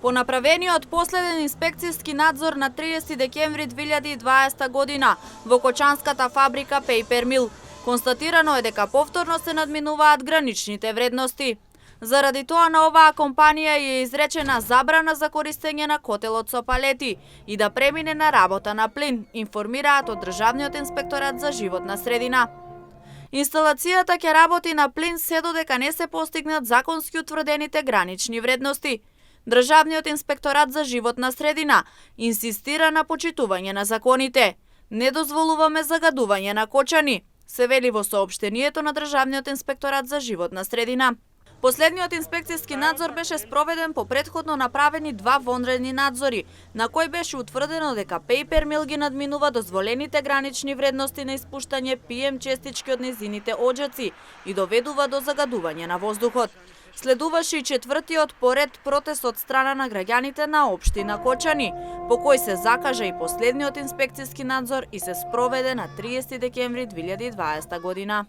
По направениот последен инспекцијски надзор на 30 декември 2020 година во кочанската фабрика Paper Mill, констатирано е дека повторно се надминуваат граничните вредности. Заради тоа на оваа компанија е изречена забрана за користење на котелот со палети и да премине на работа на плин, информираат од Државниот инспекторат за животна средина. Инсталацијата ќе работи на плин се додека не се постигнат законски утврдените гранични вредности. Државниот инспекторат за животна средина инсистира на почитување на законите. Не дозволуваме загадување на кочани, се вели во соопштението на Државниот инспекторат за животна средина. Последниот инспекцијски надзор беше спроведен по претходно направени 2 вонредни надзори, на кој беше утврдено дека Paper Mill ги надминува дозволените гранични вредности на испуштање PM честички од нејзините оџаци и доведува до загадување на воздухот. Следуваше и четвртиот поред протест од страна на граѓаните на општина Кочани, по кој се закажа и последниот инспекцијски надзор и се спроведе на 30 декември 2020 година.